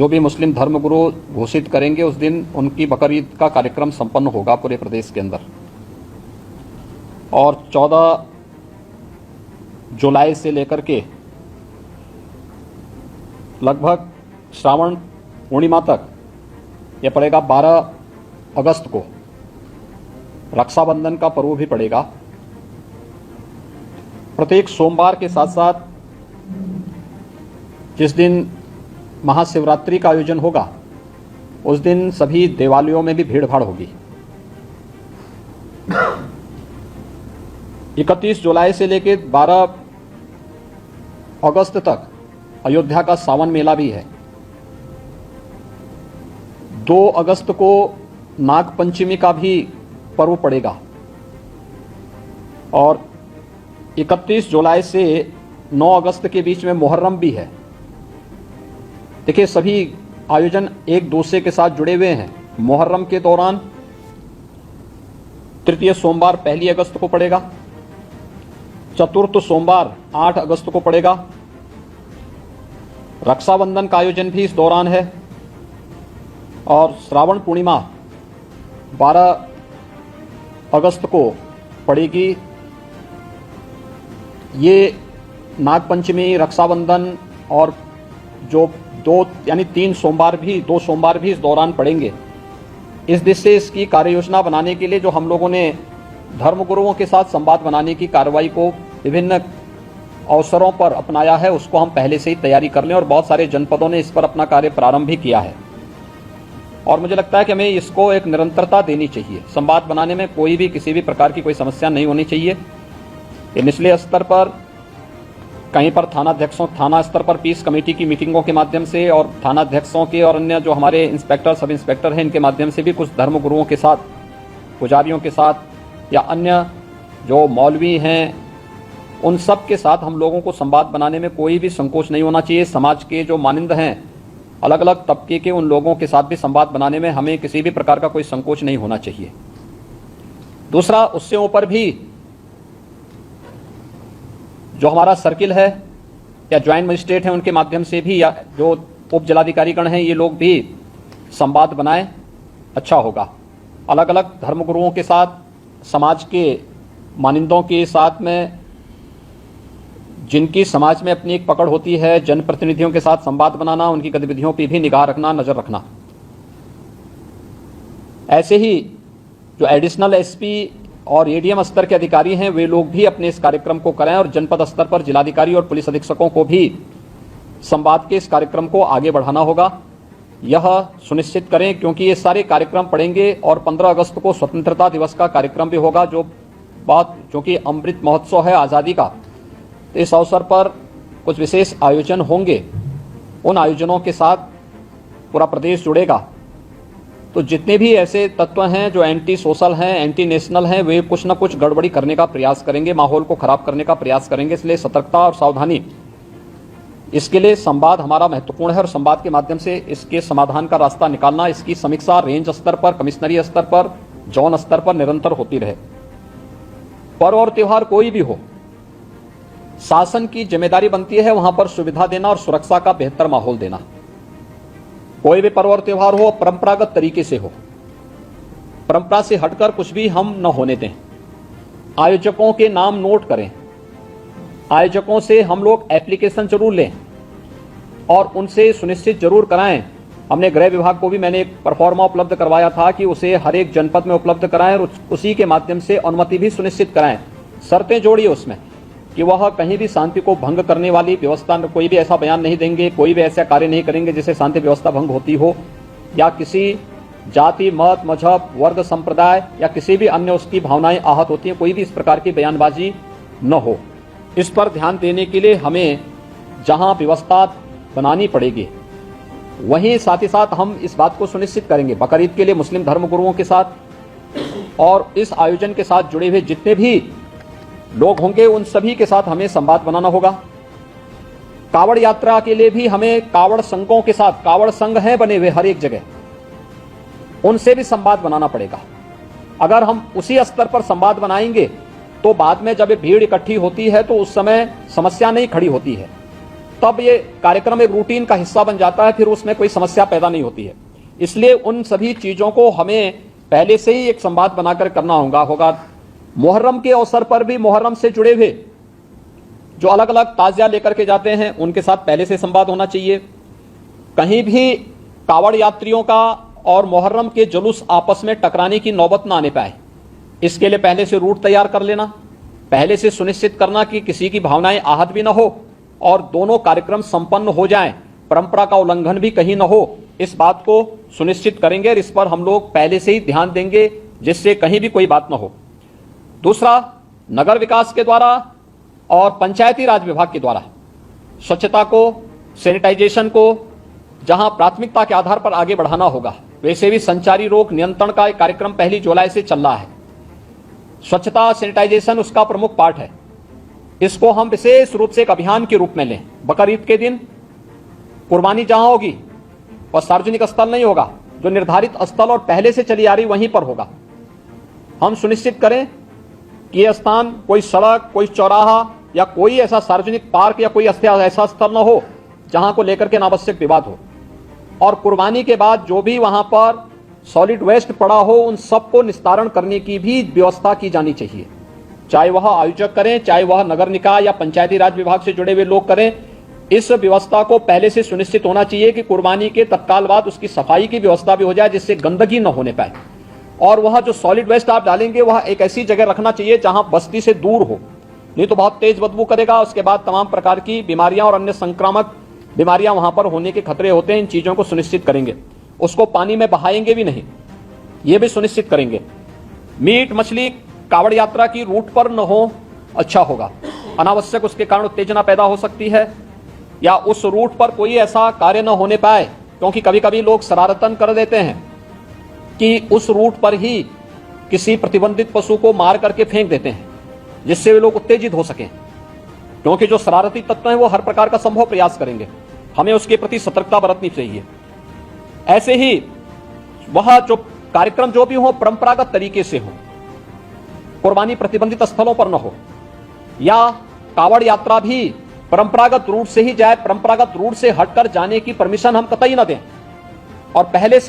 जो भी मुस्लिम धर्मगुरु घोषित करेंगे उस दिन उनकी बकरीद का कार्यक्रम संपन्न होगा पूरे प्रदेश के अंदर। और 14 जुलाई से लेकर के लगभग श्रावण पूर्णिमा तक यह पड़ेगा। 12 अगस्त को रक्षाबंधन का पर्व भी पड़ेगा। प्रत्येक सोमवार के साथ साथ जिस दिन महाशिवरात्रि का आयोजन होगा उस दिन सभी देवालयों में भी भीड़ भाड़ होगी। 31 जुलाई से लेकर 12 अगस्त तक अयोध्या का सावन मेला भी है। 2 अगस्त को नाग पंचमी का भी पर्व पड़ेगा और 31 जुलाई से 9 अगस्त के बीच में मुहर्रम भी है। देखिए, सभी आयोजन एक दूसरे के साथ जुड़े हुए हैं। मुहर्रम के दौरान तृतीय सोमवार 1 अगस्त को पड़ेगा, चतुर्थ सोमवार 8 अगस्त को पड़ेगा। रक्षाबंधन का आयोजन भी इस दौरान है और श्रावण पूर्णिमा 12 अगस्त को पड़ेगी। ये नागपंचमी, रक्षाबंधन और जो 3 सोमवार भी 2 सोमवार भी इस दौरान पड़ेंगे। इस दिशा से इसकी कार्य योजना बनाने के लिए जो हम लोगों ने धर्मगुरुओं के साथ संवाद बनाने की कार्रवाई को विभिन्न अवसरों पर अपनाया है, उसको हम पहले से ही तैयारी कर लें और बहुत सारे जनपदों ने इस पर अपना कार्य प्रारंभ भी किया है। और मुझे लगता है कि हमें इसको एक निरंतरता देनी चाहिए। संवाद बनाने में कोई भी किसी भी प्रकार की कोई समस्या नहीं होनी चाहिए। ये निचले स्तर पर कहीं पर थाना स्तर पर पीस कमेटी की मीटिंगों के माध्यम से और थानाध्यक्षों के और अन्य जो हमारे इंस्पेक्टर, सब इंस्पेक्टर हैं, इनके माध्यम से भी कुछ धर्मगुरुओं के साथ, पुजारियों के साथ या अन्य जो मौलवी हैं उन सब के साथ हम लोगों को संवाद बनाने में कोई भी संकोच नहीं होना चाहिए। समाज के जो मानिंद हैं, अलग अलग तबके के उन लोगों के साथ भी संवाद बनाने में हमें किसी भी प्रकार का कोई संकोच नहीं होना चाहिए। दूसरा, उससे ऊपर भी जो हमारा सर्किल है या ज्वाइंट मजिस्ट्रेट है उनके माध्यम से भी, या जो उप जिलाधिकारीगण हैं, ये लोग भी संवाद बनाएं, अच्छा होगा। अलग अलग धर्मगुरुओं के साथ, समाज के मानिंदों के साथ में, जिनकी समाज में अपनी एक पकड़ होती है, जनप्रतिनिधियों के साथ संवाद बनाना, उनकी गतिविधियों पर भी निगाह रखना, नजर रखना। ऐसे ही जो एडिशनल एसपी और एडीएम स्तर के अधिकारी हैं वे लोग भी अपने इस कार्यक्रम को करें और जनपद स्तर पर जिलाधिकारी और पुलिस अधीक्षकों को भी संवाद के इस कार्यक्रम को आगे बढ़ाना होगा। यह सुनिश्चित करें क्योंकि ये सारे कार्यक्रम पड़ेंगे और 15 अगस्त को स्वतंत्रता दिवस का कार्यक्रम भी होगा, जो कि अमृत महोत्सव है आज़ादी का। तो इस अवसर पर कुछ विशेष आयोजन होंगे, उन आयोजनों के साथ पूरा प्रदेश जुड़ेगा। तो जितने भी ऐसे तत्व हैं जो एंटी सोशल हैं, एंटी नेशनल हैं, वे कुछ न कुछ गड़बड़ी करने का प्रयास करेंगे, माहौल को खराब करने का प्रयास करेंगे। इसलिए सतर्कता और सावधानी, इसके लिए संवाद हमारा महत्वपूर्ण है और संवाद के माध्यम से इसके समाधान का रास्ता निकालना, इसकी समीक्षा रेंज स्तर पर, कमिश्नरी स्तर पर, जोन स्तर पर निरंतर होती रहे। पर्व और त्योहार कोई भी हो, शासन की जिम्मेदारी बनती है वहां पर सुविधा देना और सुरक्षा का बेहतर माहौल देना। कोई भी पर्व और त्योहार हो, परंपरागत तरीके से हो, परंपरा से हटकर कुछ भी हम न होने दें। आयोजकों के नाम नोट करें, आयोजकों से हम लोग एप्लीकेशन जरूर लें और उनसे सुनिश्चित जरूर कराएं। हमने गृह विभाग को भी मैंने एक परफॉर्मा उपलब्ध करवाया था कि उसे हर एक जनपद में उपलब्ध कराएं और उसी के माध्यम से अनुमति भी सुनिश्चित कराएं। शर्तें जोड़िए उसमें कि वह कहीं भी शांति को भंग करने वाली व्यवस्था, कोई भी ऐसा बयान नहीं देंगे, कोई भी ऐसा कार्य नहीं करेंगे जिससे शांति व्यवस्था भंग होती हो, या किसी जाति, मत, मजहब, वर्ग, संप्रदाय या किसी भी अन्य उसकी भावनाएं आहत होती हैं, कोई भी इस प्रकार की बयानबाजी न हो। इस पर ध्यान देने के लिए हमें जहां व्यवस्था बनानी पड़ेगी, वहीं साथ ही साथ हम इस बात को सुनिश्चित करेंगे बकरीद के लिए मुस्लिम धर्मगुरुओं के साथ और इस आयोजन के साथ जुड़े हुए जितने भी लोग होंगे उन सभी के साथ हमें संवाद बनाना होगा। कावड़ यात्रा के लिए भी हमें कावड़ संघों के साथ, कावड़ संघ हैं बने हुए हर एक जगह, उनसे भी संवाद बनाना पड़ेगा। अगर हम उसी स्तर पर संवाद बनाएंगे तो बाद में जब ये भीड़ इकट्ठी होती है तो उस समय समस्या नहीं खड़ी होती है। तब ये कार्यक्रम एक रूटीन का हिस्सा बन जाता है, फिर उसमें कोई समस्या पैदा नहीं होती है। इसलिए उन सभी चीजों को हमें पहले से ही एक संवाद बनाकर करना होगा। मुहर्रम के अवसर पर भी मुहर्रम से जुड़े हुए जो अलग अलग ताजिया लेकर के जाते हैं उनके साथ पहले से संवाद होना चाहिए। कहीं भी कावड़ यात्रियों का और मुहर्रम के जुलूस आपस में टकराने की नौबत ना आने पाए, इसके लिए पहले से रूट तैयार कर लेना, पहले से सुनिश्चित करना कि किसी की भावनाएं आहत भी ना हो और दोनों कार्यक्रम संपन्न हो जाएं, परंपरा का उल्लंघन भी कहीं ना हो, इस बात को सुनिश्चित करेंगे और इस पर हम लोग पहले से ही ध्यान देंगे जिससे कहीं भी कोई बात ना हो। दूसरा, नगर विकास के द्वारा और पंचायती राज विभाग के द्वारा स्वच्छता को, सैनिटाइजेशन को जहां प्राथमिकता के आधार पर आगे बढ़ाना होगा, वैसे भी संचारी रोग नियंत्रण का एक कार्यक्रम 1 जुलाई से चल रहा है। स्वच्छता, सैनिटाइजेशन उसका प्रमुख पार्ट है। इसको हम विशेष रूप से एक अभियान के रूप में लें। बकरीद के दिन कुर्बानी जहां होगी वह सार्वजनिक स्थल नहीं होगा, जो निर्धारित स्थल और पहले से चली आ रही वहीं पर होगा। हम सुनिश्चित करें कि यह स्थान कोई सड़क, कोई चौराहा या कोई ऐसा सार्वजनिक पार्क या कोई ऐसा स्थल न हो जहां को लेकर के अनावश्यक विवाद हो। और कुर्बानी के बाद जो भी वहां पर सॉलिड वेस्ट पड़ा हो उन सबको निस्तारण करने की भी व्यवस्था की जानी चाहिए, चाहे वह आयोजक करें, चाहे वह नगर निकाय या पंचायती राज विभाग से जुड़े हुए लोग करें। इस व्यवस्था को पहले से सुनिश्चित होना चाहिए कि कुर्बानी के तत्काल बाद उसकी सफाई की व्यवस्था भी हो जाए जिससे गंदगी न होने पाए। और वह जो सॉलिड वेस्ट आप डालेंगे वह एक ऐसी जगह रखना चाहिए जहां बस्ती से दूर हो, नहीं तो बहुत तेज बदबू करेगा। उसके बाद तमाम प्रकार की बीमारियां और अन्य संक्रामक बीमारियां वहां पर होने के खतरे होते हैं। इन चीजों को सुनिश्चित करेंगे। उसको पानी में बहाएंगे भी नहीं, ये भी सुनिश्चित करेंगे। मीट मछली कावड़ यात्रा की रूट पर न हो, अच्छा होगा। अनावश्यक उसके कारण उत्तेजना पैदा हो सकती है, या उस रूट पर कोई ऐसा कार्य न होने पाए, क्योंकि कभी कभी लोग शरारतन कर देते हैं कि उस रूट पर ही किसी प्रतिबंधित पशु को मार करके फेंक देते हैं जिससे वे लोग उत्तेजित हो सकें। क्योंकि जो शरारती तत्व हैं वो हर प्रकार का संभव प्रयास करेंगे, हमें उसके प्रति सतर्कता बरतनी चाहिए। ऐसे ही वह जो कार्यक्रम जो भी हो परंपरागत तरीके से हो, कुर्बानी प्रतिबंधित स्थलों पर न हो, या कावड़ यात्रा भी परंपरागत रूट से ही जाए, परंपरागत रूट से हटकर जाने की परमिशन हम कतई न दें। और पहले से